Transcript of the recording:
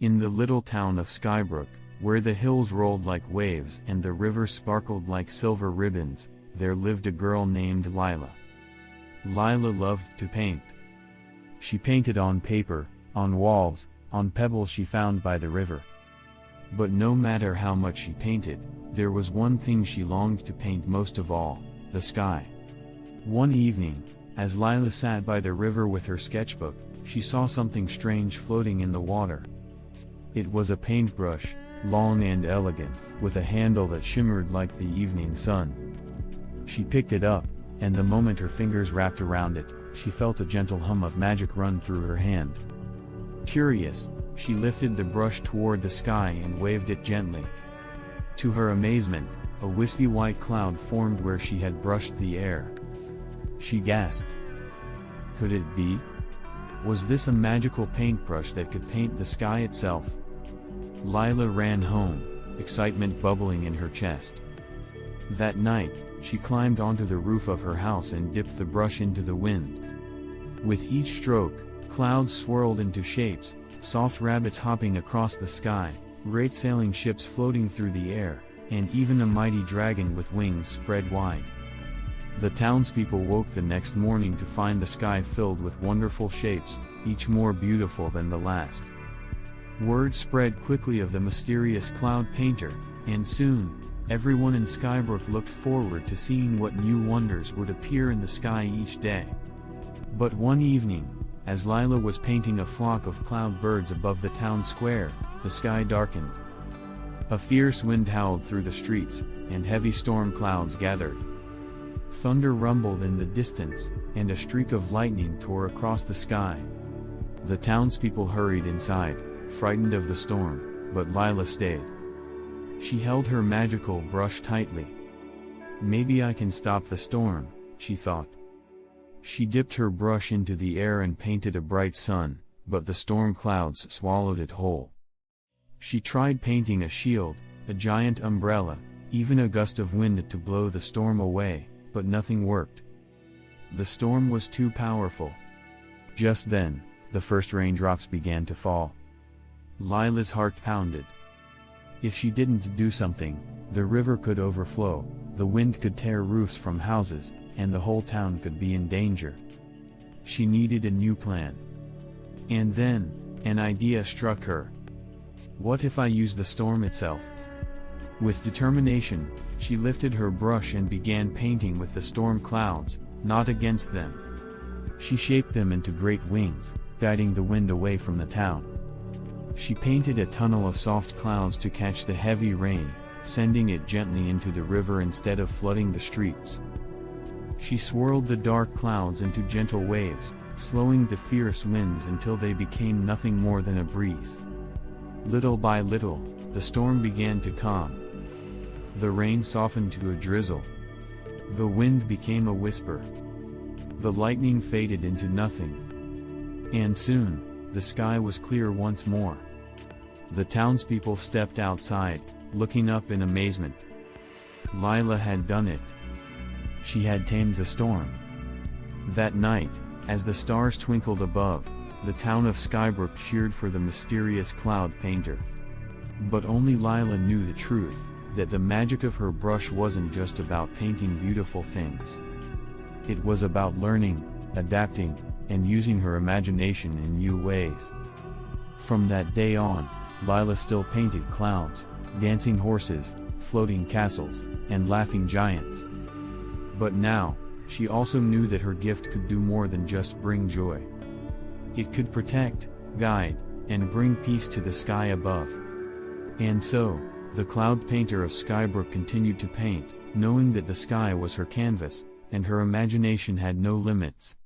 In the little town of Skybrook, where the hills rolled like waves and the river sparkled like silver ribbons, there lived a girl named Lila. Lila loved to paint. She painted on paper, on walls, on pebbles she found by the river. But no matter how much she painted, there was one thing she longed to paint most of all: the sky. One evening, as Lila sat by the river with her sketchbook, she saw something strange floating in the water. It was a paintbrush, long and elegant, with a handle that shimmered like the evening sun. She picked it up, and the moment her fingers wrapped around it, she felt a gentle hum of magic run through her hand. Curious, she lifted the brush toward the sky and waved it gently. To her amazement, a wispy white cloud formed where she had brushed the air. She gasped. Could it be? Was this a magical paintbrush that could paint the sky itself? Lila ran home, excitement bubbling in her chest. That night, she climbed onto the roof of her house and dipped the brush into the wind. With each stroke, clouds swirled into shapes, soft rabbits hopping across the sky, great sailing ships floating through the air, and even a mighty dragon with wings spread wide. The townspeople woke the next morning to find the sky filled with wonderful shapes, each more beautiful than the last. Word spread quickly of the mysterious cloud painter, and soon, everyone in Skybrook looked forward to seeing what new wonders would appear in the sky each day. But one evening, as Lila was painting a flock of cloud birds above the town square, the sky darkened. A fierce wind howled through the streets, and heavy storm clouds gathered. Thunder rumbled in the distance, and a streak of lightning tore across the sky. The townspeople hurried inside, frightened of the storm, but Lila stayed. She held her magical brush tightly. Maybe I can stop the storm, she thought. She dipped her brush into the air and painted a bright sun, but the storm clouds swallowed it whole. She tried painting a shield, a giant umbrella, even a gust of wind to blow the storm away, but nothing worked. The storm was too powerful. Just then, the first raindrops began to fall. Lila's heart pounded. If she didn't do something, the river could overflow, the wind could tear roofs from houses, and the whole town could be in danger. She needed a new plan. And then, an idea struck her. What if I use the storm itself? With determination, she lifted her brush and began painting with the storm clouds, not against them. She shaped them into great wings, guiding the wind away from the town. She painted a tunnel of soft clouds to catch the heavy rain, sending it gently into the river instead of flooding the streets. She swirled the dark clouds into gentle waves, slowing the fierce winds until they became nothing more than a breeze. Little by little, the storm began to calm. The rain softened to a drizzle. The wind became a whisper. The lightning faded into nothing. And soon, the sky was clear once more. The townspeople stepped outside, looking up in amazement. Lila had done it. She had tamed the storm. That night, as the stars twinkled above, the town of Skybrook cheered for the mysterious cloud painter. But only Lila knew the truth, that the magic of her brush wasn't just about painting beautiful things. It was about learning, adapting, and using her imagination in new ways. From that day on, Lila still painted clouds, dancing horses, floating castles, and laughing giants. But now, she also knew that her gift could do more than just bring joy. It could protect, guide, and bring peace to the sky above. And so, the cloud painter of Skybrook continued to paint, knowing that the sky was her canvas, and her imagination had no limits.